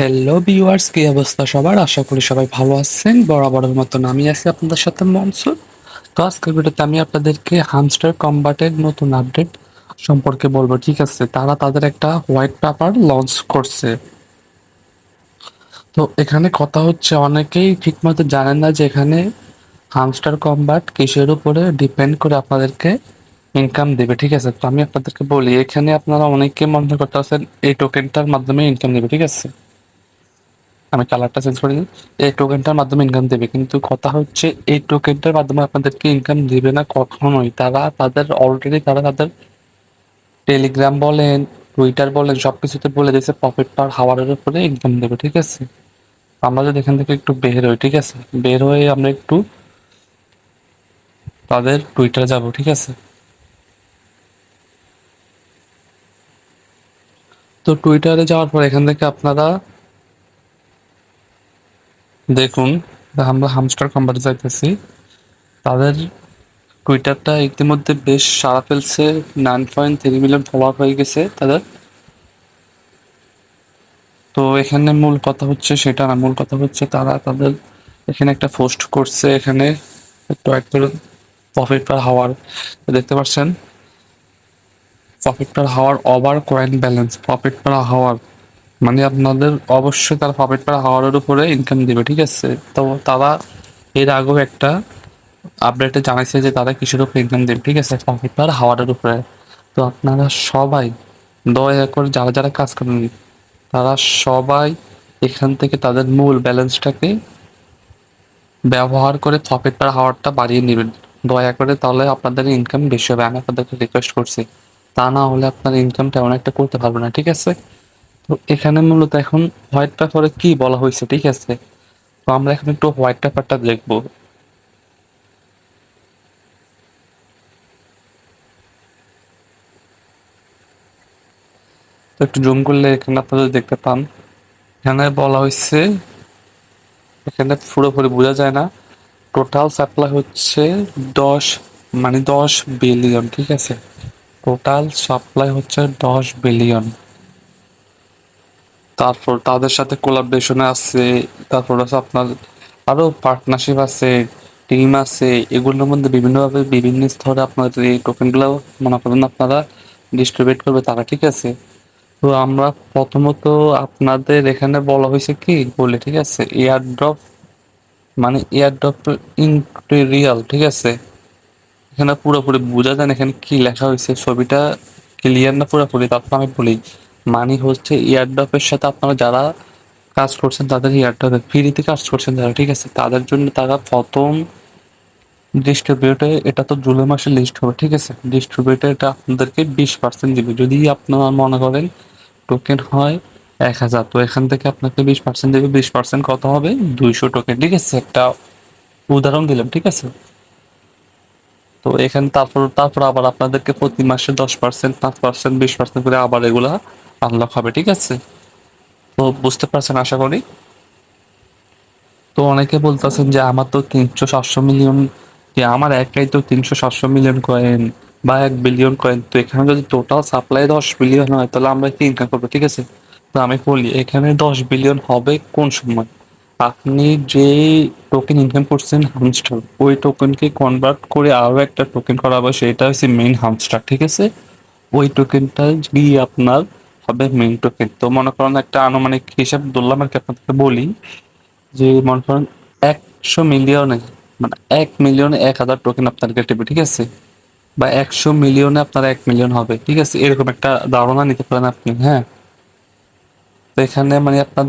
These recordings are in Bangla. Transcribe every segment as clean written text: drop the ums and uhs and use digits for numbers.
হ্যালো ভিউয়ার্স, কি অবস্থা সবার? আশা করি সবাই ভালো আছেন। বরাবরের মতন আমি আছি আপনাদের সাথে মনসুর। তো আজকের ভিডিওতে আমি আপনাদেরকে হামস্টার কম্বাটের নতুন আপডেট সম্পর্কে বলবো। ঠিক আছে, তারা তাদের একটা হোয়াইট পেপার লঞ্চ করছে। তো এখানে কথা হচ্ছে, অনেকেই ঠিকমতো জানেন না যে এখানে হামস্টার কম্বাট কিসের উপরে ডিপেন্ড করে আপনাদেরকে ইনকাম দেবে। ঠিক আছে, তো আমি আপনাদেরকে বলি, এখানে আপনারা অনেকে মনে করতে আছেন এই টোকেনটার মাধ্যমে ইনকাম দেবে। ঠিক আছে, আমি কালারটা চেঞ্জ করে দিই। এই টোকেনটার মাধ্যমে ইনকাম দেবে, কিন্তু কথা হচ্ছে এই টোকেনটার মাধ্যমে আপনাদেরকে ইনকাম দিবে না কখনোই। তারা তাদের টেলিগ্রাম বলেন, টুইটার বলেন, সবকিছুতে বলে দিয়েছে প্রফিট পার হাওয়ারের উপরে ইনকাম দেবে। ঠিক আছে, আমরা যদি এখান থেকে একটু বের হই, ঠিক আছে, বের হয়ে আমরা একটু তাদের টুইটারে যাব। ঠিক আছে, তো টুইটারে যাওয়ার পর এখান থেকে আপনারা দেখুন, আমরা হামস্টার কম্বাটে যাইতেছি। তাদের টুইটারটা ইতিমধ্যে বেশ সাড়া ফেলছে, 9.3 মিলিয়ন ফলোয়ার হয়ে গেছে তাদের। তো এখানে মূল কথা হচ্ছে সেটা না, মূল কথা হচ্ছে তারা তাদের এখানে একটা পোস্ট করছে। এখানে একটু অ্যাড করুন, প্রফিট পার হাওয়ার দেখতে পাচ্ছেন, প্রফিট পার হাওয়ার ওভার কয়েন ব্যালেন্স, প্রফিট পার হাওয়ার মানে আপনাদের অবশ্যই তারা প্রফিট পার হাওয়ারের উপরে ইনকাম দিবে। ঠিক আছে, তো তারা এর আগেও একটা আপডেটে জানাইছে যে তারা কিসের উপর ইনকাম দেবে। ঠিক আছে, প্রফিট পার হাওয়ারের উপরে। তো আপনারা সবাই দয়া করে যারা যারা কাজ করেন, তারা সবাই এখান থেকে তাদের মূল ব্যালেন্সটাকে ব্যবহার করে প্রফিট পার হাওয়ারটা বাড়িয়ে নেবেন দয়া করে, তাহলে আপনাদের ইনকাম বেশি হবে। আমি আপনাদেরকে রিকোয়েস্ট করছি, তা না হলে আপনার ইনকাম তেমন একটা করতে পারবে না। ঠিক আছে, তো এখানে মূলত এখন হোয়াইট পেপারে কি বলা হয়েছে, ঠিক আছে, তো আমরা এখন একটু হোয়াইট পেপারটা দেখবো। তো একটু জুম করলে এখানে আপনারা দেখতে পান, এখানে বলা হয়েছে, এখানে পুরোপুরি বোঝা যায় না, টোটাল সাপ্লাই হচ্ছে 10, মানে 10 বিলিয়ন। ঠিক আছে, টোটাল সাপ্লাই হচ্ছে 10 বিলিয়ন। তারপর তাদের সাথে কোলাবরেশনে আছে, তারপর আছে আপনার আরো পার্টনারশিপ আছে, টিম আছে, এগুলোর মধ্যে বিভিন্নভাবে বিভিন্ন স্তরে আপনার এই টোকেনগুলো মনে করেন আপনারা ডিস্ট্রিবিউট করবে তারা। ঠিক আছে, তো আমরা প্রথমত আপনাদের এখানে বলা হয়েছে কি বলে, ঠিক আছে, এয়ার ড্রপ মানে এয়ার ড্রপ ইন্টেরিয়াল। ঠিক আছে, এখানে পুরোপুরি বোঝা যায় না এখানে কি লেখা হয়েছে, ছবিটা ক্লিয়ার না পুরোপুরি। তারপর আমি বলি, মানি হচ্ছে এয়ারড্রপের সাথে আপনারা যারা কাজ করছেন তাদের এয়ারড্রপে ফ্রিতে কাজ করছেন যারা, ঠিক আছে, তাদের জন্য তারা প্রথম ডিস্ট্রিবিউটে, এটা তো জুলাই মাসে লিস্ট হবে। ঠিক আছে, ডিস্ট্রিবিউটে এটা আপনাদেরকে 20% দিবে। যদি আপনারা মনে করেন টোকেন হয় 1,000, তো এখান থেকে আপনাকে 20% দেবে। 20% কত হবে? 200 টোকেন। ঠিক আছে, একটা উদাহরণ দিলাম। ঠিক আছে, তো এখানে তারপর তারপর আবার আপনাদেরকে প্রতি মাসে 10%, 5%, 20% করে আবার এগুলা আনলক হবে। ঠিক আছে, তো বুঝতে পারছেন আশা করি। তো অনেকে বলতেছেন যে আমার তো 300-700 মিলিয়ন, যে আমার একাই তো 300-700 মিলিয়ন কয়েন বা 1 বিলিয়ন কয়েন, তো এখানে যদি টোটাল সাপ্লাই 10 বিলিয়ন হয় তাহলে আমরা কি ইনকাম করবো? ঠিক আছে, তো আমি বলি এখানে 10 বিলিয়ন হবে কোন সময়? আপনি যে টোকেন ইনকাম করছেন হামস্টার, ওই টোকেনকে কনভার্ট করে আরো একটা টোকেন করা হবে, সেটা হচ্ছে মেইন হামস্টার। ঠিক আছে, ওই টোকেনটা গিয়ে আপনার হবে মেইন টোকেন। তো মনে করেন একটা আনুমানিক হিসাব ধরলাম আর কি আপনাদেরকে বলি, যে মনে করেন 100 মিলিয়নে, মানে 1 মিলিয়নে 1,000 টোকেন আপনাদেরকে দেবে। ঠিক আছে, বা 100 মিলিয়নে আপনার 1 মিলিয়ন হবে। ঠিক আছে, এরকম একটা ধারণা নিতে পারেন আপনি। হ্যাঁ, তো এখানে মানে আপনার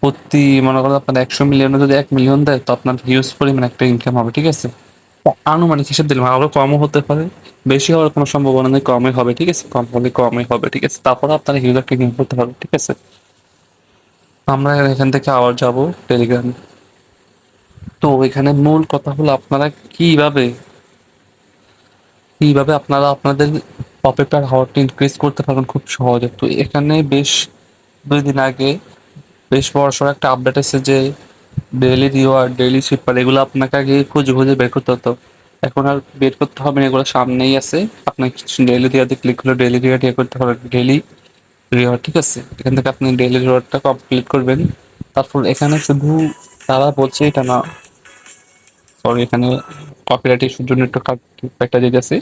প্রতি মনে করেন আপনার 100 মিলিয়নে যদি 1 মিলিয়ন দেয়, তো আপনার হিউজ পরিমাণ একটা ইনকাম হবে। ঠিক আছে, আনুমানিক হিসেব দিলাম, আরো কমও হতে পারে, বেশি হওয়ার কোনো সম্ভাবনা নেই, কমই হবে। ঠিক আছে, কম হলে কমই হবে। ঠিক আছে, তারপরে আপনারা হিউজ একটা ইনকাম করতে পারবেন। ঠিক আছে, আমরা এখান থেকে আবার যাব টেলিগ্রামে। তো এখানে মূল কথা হলো আপনারা কিভাবে কিভাবে আপনারা আপনাদের পকেটার হাওয়ারটা ইনক্রিজ করতে পারবেন খুব সহজে। তো এখানে বেশ 2 দিন আগে বেশ বড়সড় একটা আপডেট এসেছে যে ডেইলি রিওয়ার্ড, ডেইলি সুইপার, এগুলো আপনাকে আগে খুঁজে খুঁজে বের করতে হতো, এখন আর বের করতে হবে না, এগুলো সামনেই আছে। আপনার ডেইলি রিওয়ার্ডে ক্লিক করলে ডেইলি রিওয়ার্ড ইয়ে করতে হবে, ডেইলি রিওয়ার্ড, ঠিক আছে? এখান থেকে আপনি ডেইলি রিওয়ার্ডটা কমপ্লিট করবেন। তারপর এখানে শুধু তারা বলছে এটা না, সরি এখানে কপিরাইট ইস্যুর জন্য একটু একটা যেতেছে।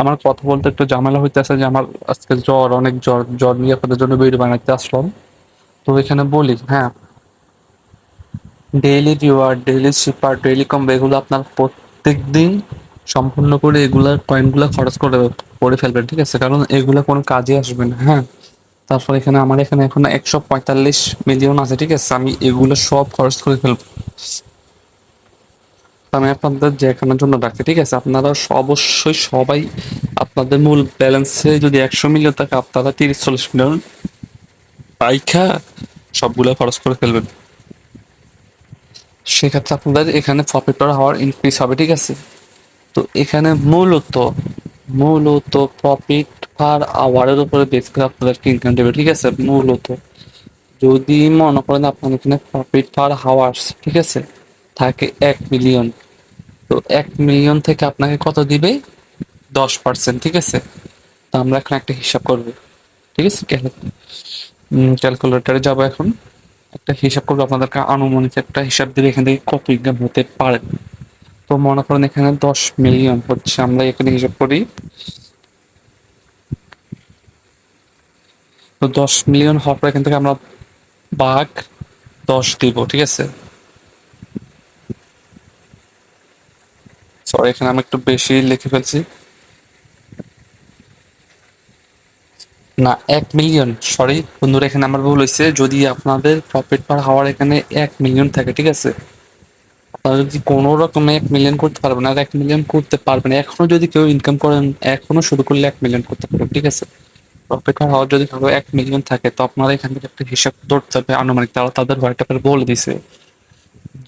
আমার কথা বলতে একটু ঝামেলা হইতেছে যে আমার আজকে জ্বর, অনেক জ্বর। জ্বর নিয়ে আপনাদের জন্য ভিডিও বানাইতে আসলাম। তো এখানে বলি, হ্যাঁ, daily reward, daily cipher, daily combo এগুলো আপনার প্রত্যেক দিন সম্পূর্ণ করে এগুলার কয়েনগুলো খরচ করে করে ফেলবেন, ঠিক আছে? কারণ এগুলো কোনো কাজে আসবে না, হ্যাঁ। তারপর এখানে আমার এখানে এখন 145 মিলিয়ন আছে, ঠিক আছে? আমি এগুলো সব খরচ করে ফেলবো। আমি আপনাদের দেখানোর জন্য রাখছি, ঠিক আছে? আপনারা অবশ্যই সবাই আপনাদের মূল ব্যালেন্সে যদি 100 মিলিয়ন থাকে, আপনারা 30-40 মিলিয়ন পাইখা সবগুলো খরচ করে ফেলবেন। সেক্ষেত্রে আপনাদের এখানে প্রফিট পার হাওয়ার ইনক্রিজ হবে, ঠিক আছে? তো এখানে মূলত প্রফিট পার আওয়ারের উপরে বেস করে আপনাদেরকে ইনকাম দেবে, ঠিক আছে? মূলত যদি মনে করেন আপনার এখানে প্রফিট পার হাওয়ার্স, ঠিক আছে, থাকে 1 মিলিয়ন, তো 1 মিলিয়ন থেকে আপনাকে কত দিবে? 10%, ঠিক আছে? তো আমরা এখন একটা হিসাব করবো, ঠিক আছে? ক্যালকুলেটারে যাবো এখন, একটা হিসাব করবো, আপনাদেরকে আনুমানিক একটা হিসাব দিলে এখান থেকে কত ইনকাম হতে পারে। তো মনে করেন এখানে 10 মিলিয়ন হচ্ছে, আমরা এখানে হিসাব করি। তো 10 মিলিয়ন হওয়ার পর এখান থেকে আমরা ভাগ 10 দিব, ঠিক আছে? সরি এখানে আমি একটু বেশি লিখে ফেলছি। না, 1 মিলিয়ন, সরি বন্ধুরা, এখানে আমার ভুল হয়েছে। যদি আপনাদের প্রফিট পার হাওয়ার এখানে 1 মিলিয়ন থাকে, ঠিক আছে, আপনারা যদি কোনো রকমে 1 মিলিয়ন করতে পারবেন, আর 1 মিলিয়ন করতে পারবেন, এখনো যদি কেউ ইনকাম করেন, এখনো শুরু করলে 1 মিলিয়ন করতে পারবেন, ঠিক আছে? প্রফিট পার হাওয়ার যদি কারো 1 মিলিয়ন থাকে, তো আপনারা এখান থেকে একটা হিসাব ধরতে হবে আনুমানিক। তারা তাদের হোয়াইট পেপারে বলে দিছে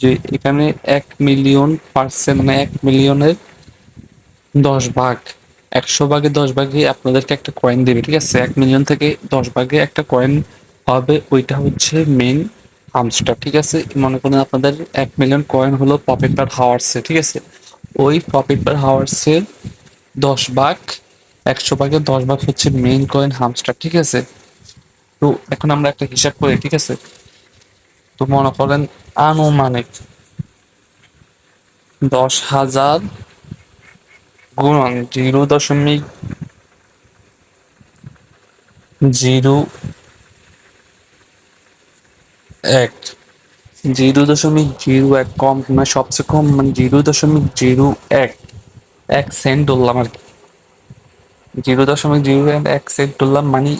যে এখানে 1 মিলিয়ন পার্সেন্ট, মানে 1 মিলিয়নের 10 ভাগ, 100 ভাগে 10 ভাগে আপনাদেরকে একটা কয়েন দেবে, ঠিক আছে? 1 মিলিয়ন থেকে 10 ভাগে একটা কয়েন হবে, ওইটা হচ্ছে মেইন হামস্টার, ঠিক আছে? মনে করেন আপনাদের 1 মিলিয়ন কয়েন হলো প্রফিট পার হাওয়ার্সে, ঠিক আছে? ওই প্রফিট পার হাওয়ার্সের 10 ভাগ, 100 ভাগে 10 ভাগ হচ্ছে মেইন কয়েন হামস্টার, ঠিক আছে? তো এখন আমরা একটা হিসাব করি, ঠিক আছে? তো মনে করেন আনুমানিক 10,000 গুণন 0.01, 0.01 কম, মানে সবচেয়ে কম, মানে 0.01 1 সেন্ট ধরলাম আর কি। 0.01 সেন্ট ধরলাম, মানে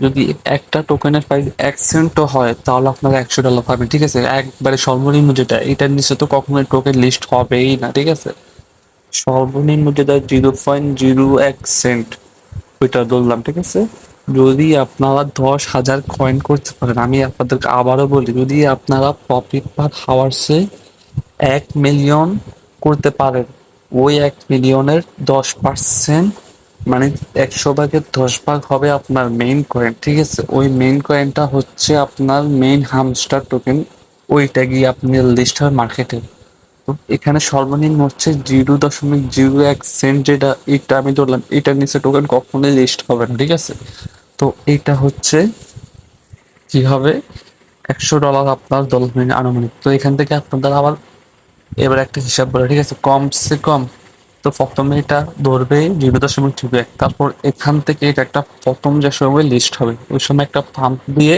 যদি একটা টোকেনের প্রাইস 1 সেন্টও হয়, তাহলে আপনারা $100 পাবেন, ঠিক আছে? একবারে সর্বনিম্ন যেটা, এটার নিচে তো কখনোই টোকেন লিস্ট হবেই না, ঠিক আছে? সর্বনিম্ন যেটা 0.01 সেন্ট, ওইটা ধরলাম, ঠিক আছে? যদি আপনারা 10,000 কয়েন করতে পারেন, আমি আপনাদেরকে আবারও বলি, যদি আপনারা প্রফিট পার হাওয়ার্সে 1 মিলিয়ন করতে পারেন, ওই 1 মিলিয়নের 10%, মানে 100 ভাগের 10 ভাগ হবে আপনার মেইন কয়েন, ঠিক আছে? ওই মেইন কয়েনটা হচ্ছে আপনার মেইন হামস্টার টোকেন, ওইটা গিয়ে আপনি লিস্ট হয় মার্কেটে। তো এখানে সর্বনিম্ন হচ্ছে 0.01 সেন্ট, যেটা এটা আমি ধরলাম, এটার নিচে টোকেন কখনোই লিস্ট হবে না, ঠিক আছে? তো এটা হচ্ছে কি হবে, $100 আপনার ডলার আনুমানিক। তো এখান থেকে আপনাদের আবার এবার একটা হিসাব বলে, ঠিক আছে? কমসে কম তো প্রথমে এটা ধরবে 0.21, তারপর এখান থেকে এটা একটা প্রথম যে সময় লিস্ট হবে, ওই সময় একটা পাম্প দিয়ে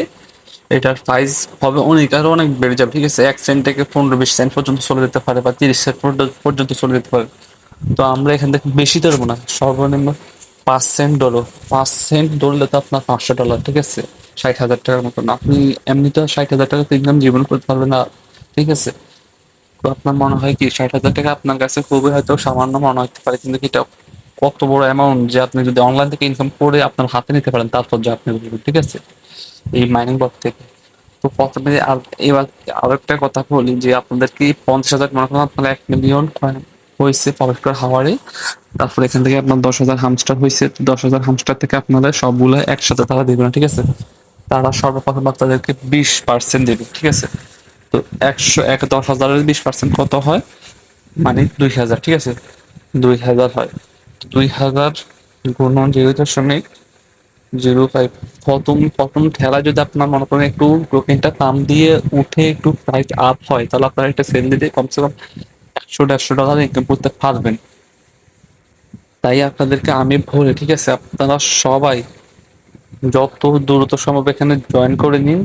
এটার প্রাইস হবে অনেক, আরো অনেক বেড়ে যাবে, ঠিক আছে? 1 সেন্ট থেকে 15-20 সেন্ট পর্যন্ত চলে যেতে পারে, বা 30 সেন্ট পর্যন্ত চলে যেতে পারে। তো আমরা এখান থেকে বেশি ধরবো না, সর্বনিম্ন 5 সেন্ট ধরো। 5 সেন্ট ধরলে তো আপনার $500, ঠিক আছে? 60,000 টাকার মতন। আপনি এমনিতে 60,000 টাকা ইনকাম জীবন করতে পারবেন না, ঠিক আছে? তো আপনার মনে হয় কি 60,000 টাকা আপনার কাছে খুবই হয়তো সামান্য মনে হতে পারে, কিন্তু এটা কত বড় অ্যামাউন্ট যে আপনি যদি অনলাইন থেকে ইনকাম করে আপনার হাতে নিতে পারেন, তারপর যে আপনি বুঝবেন, ঠিক আছে? এই মাইনিং বট থেকে। তো প্রথমে আর এবার আরো একটা কথা বলি যে আপনাদের কি 50,000, মনে করেন আপনার 1 মিলিয়ন হয়েছে প্রফিট পার হাওয়ারে, তারপর এখান থেকে আপনার 10,000 হামস্টার হয়েছে। 10,000 হামস্টার থেকে আপনারা সবগুলো একসাথে তারা দিবে না, ঠিক আছে? তারা সর্বপ্রথম আপনাদেরকে 20% দেবে, ঠিক আছে? তো 10,000-এর 20% কত হয়, মানে 2,000, ঠিক আছে? 2,000 হয়। 2,000 গুণন 0.01, 0.5। প্রথম প্রথম ঠেলা যদি আপনার মনে করেন একটু টোকেনটা পাম্প দিয়ে উঠে একটু প্রাইস আপ হয়, তাহলে আপনারা একটা সেল দিতে কমসে কম 100-150 ডলার ইনকাম করতে পারবেন। তাই আপনাদেরকে আমি বলি, ঠিক আছে, আপনারা সবাই যত দ্রুত সম্ভব এখানে জয়েন করে নিন।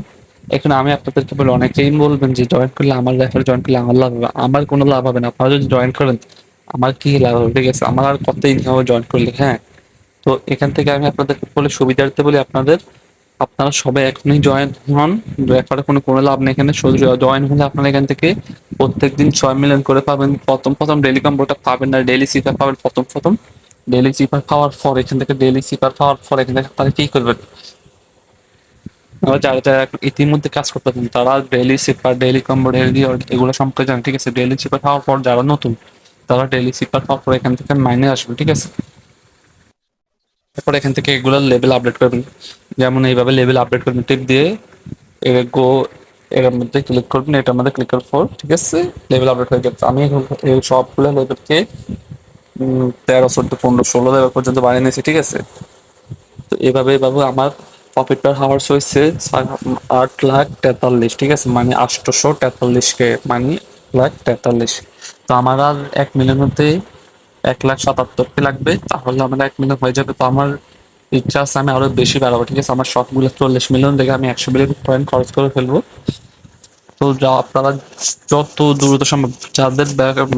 এখানে আমি আপনাদেরকে বলি, অনেকেই বলবেন যে জয়েন করলে আমার রেফারে জয়েন করলে আমার লাভ হবে। আমার কোনো লাভ হবে না। আপনারা যদি জয়েন করেন আমার কি লাভ হবে, ঠিক আছে? আমার আর কত ইনকাম হবে জয়েন করলে, হ্যাঁ। তো এখান থেকে আমি আপনাদেরকে বলে সুবিধার্থে বলি আপনাদের, আপনারা সবাই এখনই জয়েন হন। রেফারে কোনো লাভ নেই এখানে। শুধু জয়েন হলে আপনারা এখান থেকে প্রত্যেকদিন 6 মিলিয়ন করে পাবেন। প্রথম প্রথম ডেইলি কম্বোটা পাবেন না, ডেইলি সিপার পাবেন প্রথম প্রথম। ডেইলি সিপার পাওয়ার পর এখান থেকে ডেইলি সিপার পাওয়ার পর এখান থেকে আপনারা কি করবেন, যারা যারা ইতিমধ্যে কাজ করতেছেন তারা daily sipper, daily combo, daily এগুলো সম্পর্কে জানেন, ঠিক আছে? ডেইলি সিপার পাওয়ার পর যারা নতুন তারা ডেইলি সিপার পাওয়ার পর এখান থেকে মাইনে আসবে, ঠিক আছে? তারপর এখান থেকে এগুলো লেভেল আপডেট করবেন। যেমন এইভাবে লেভেল আপডেট করবেন, টিপ দিয়ে গো এর মধ্যে ক্লিক করবেন, এটার মধ্যে ক্লিক করার পর, ঠিক আছে, লেভেল আপডেট হয়ে গেছে। আমি এখন এই সবগুলো লেভেলকে 13, 14, 15, 16 লেভেল পর্যন্ত বানিয়ে নিয়েছি, ঠিক আছে? তো এভাবে আমার প্রফিট পার হাওয়ার্স হয়েছে 8,43,000, ঠিক আছে? মানে 843 কে, মানে 1,43,000। তো আমার আর 1 মিলিয়ন মধ্যে 1,77,000 লাগবে, তাহলে আমার 1 মিলিয়ন হয়ে যাবে। তো আমার ইচ্ছা আছে আমি আরো বেশি বাড়াবো, ঠিক আছে? আমার সবগুলো 40 মিলিয়ন দেখে আমি 100 মিলিয়ন পয়েন্ট খরচ করে ফেলবো। তো যা আপনারা যত দ্রুত সম্ভব, যাদের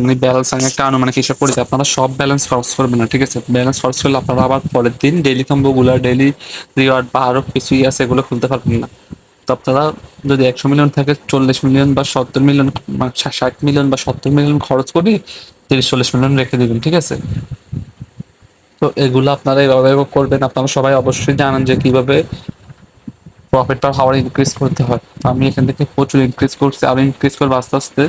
মানে ব্যালেন্স, আমি একটা আনুমানিক হিসাব করেছি, আপনারা সব ব্যালেন্স খরচ করবেন না, ঠিক আছে? ব্যালেন্স খরচ করলে আপনারা আবার পরের দিন ডেইলি কম্বো গুলা, ডেইলি রিওয়ার্ড বা আরো কিছুই আছে এগুলো খুলতে পারবেন না। তো আপনারা যদি 100 মিলিয়ন থাকে 40 মিলিয়ন বা 70 মিলিয়ন, 60 মিলিয়ন বা 70 মিলিয়ন খরচ করে 30-40 মিলিয়ন রেখে দিবেন, ঠিক আছে? তো এগুলো আপনারা এভাবে করবেন। আপনারা সবাই অবশ্যই জানেন যে কিভাবে প্রফিট পার হাওয়ার ইনক্রিজ করতে হয়। তো আমি এখান থেকে প্রচুর ইনক্রিজ করছি, আরো ইনক্রিজ করবো আস্তে আস্তে।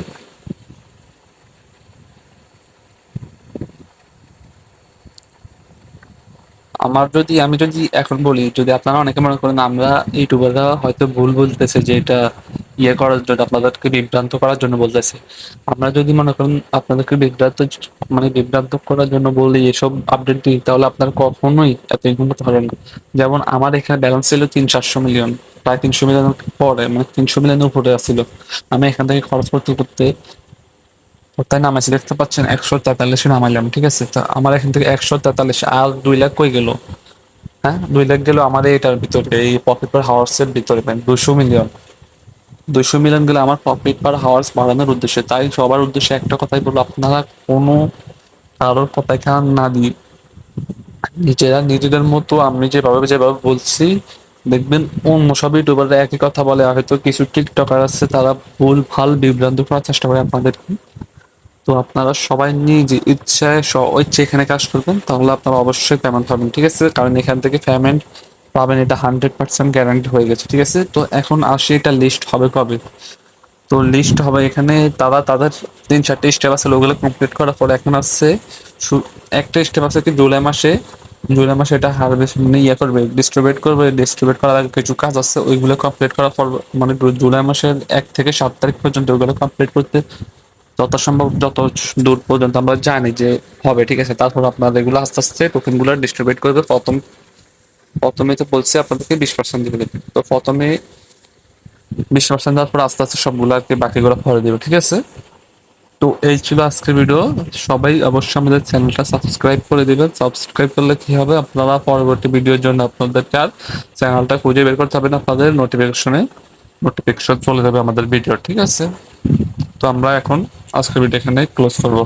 আমি যদি এখন বলি, যদি আপনারা অনেকে মনে করেন আমরা ইউটিউবাররা হয়তো ভুল বলতেছে যে এটা ইয়ে করার জন্য, আপনাদেরকে বিভ্রান্ত করার জন্য বলতেছে। আমরা যদি মনে করেন আপনাদেরকে বিভ্রান্ত করার জন্য বলি এসব আপডেট দিই, তাহলে আপনারা কখনোই এত ইনকাম করতে পারবেন না। যেমন আমার এখানে ব্যালেন্স ছিল 300-400 মিলিয়ন, প্রায় 300 মিলিয়ন পরে, মানে 300 মিলিয়নের উপরে আসছিল। আমি এখান থেকে খরচ করতে করতে তাই নামাইছি, দেখতে পাচ্ছেন 143 নামাইলাম, ঠিক আছে? তা আমার এখান থেকে 143 আর 2 লাখ কই গেল? হ্যাঁ, 2 লাখ গেল আমার এটার ভিতরে, এই প্রফিট পার হাওয়ার্স এর ভিতরে। 200 মিলিয়ন, 200 মিলিয়ন গেলে আমার প্রফিট পার হাওয়ার্স বাড়ানোর উদ্দেশ্যে। তাই সবার উদ্দেশ্যে একটা কথাই বলবো, আপনারা কোনো কারোর কথায় কান না দিয়ে নিজেরা নিজেদের মতো, আমি যেভাবে যেভাবে বলছি, দেখবেন অন্য সব ইউটিউবাররা একই কথা বলে। হয়তো কিছু টিকটকার আছে তারা ভুল ভাল বিভ্রান্ত করার চেষ্টা করে আপনাদেরকে। তো আপনারা সবাই নিজে ইচ্ছায় ইচ্ছে এখানে কাজ করবেন, তাহলে আপনারা অবশ্যই পেমেন্ট পাবেন, ঠিক আছে? কারণ এখান থেকে পেমেন্ট পাবেন, এটা 100% গ্যারান্টি হয়ে গেছে, ঠিক আছে? তো এখন আসি, এটা লিস্ট হবে কবে? তো লিস্ট হবে এখানে, তারা তাদের 3-4টে স্টেপ আছে, ওগুলো কমপ্লিট করার পর এখন আসছে একটা স্টেপ আছে কি, জুলাই মাসে এটা হারভেস্ট মানে ইয়ে করবে, ডিস্ট্রিবিউট করবে। ডিস্ট্রিবিউট করার আগে কিছু কাজ আছে, ওইগুলো কমপ্লিট করার পর, মানে জুলাই মাসের 1 থেকে 7 তারিখ পর্যন্ত ওইগুলো কমপ্লিট করতে যত সম্ভব, যত দূর পর্যন্ত আমরা জানি যে হবে, ঠিক আছে? তারপর আপনার এগুলো আস্তে আস্তে টোকেন গুলো ডিস্ট্রিবিউট করবে। প্রথমে তো বলছে আপনাদেরকে 20% দিবে, তো প্রথমে 20% দেওয়ার পর আস্তে আস্তে সবগুলো আর কি বাকিগুলো ভরে দেবে, ঠিক আছে? তো এই ছিল আজকের ভিডিও। সবাই অবশ্যই আমাদের চ্যানেলটা সাবস্ক্রাইব করে দিবেন। সাবস্ক্রাইব করলে কি হবে, আপনারা পরবর্তী ভিডিওর জন্য আপনাদেরকে আর চ্যানেলটা খুঁজে বের করতে হবে না, আপনাদের নোটিফিকেশন চলে যাবে আমাদের ভিডিও, ঠিক আছে? তো আমরা এখন আজকের ভিডিও এখানে ক্লোজ করবো।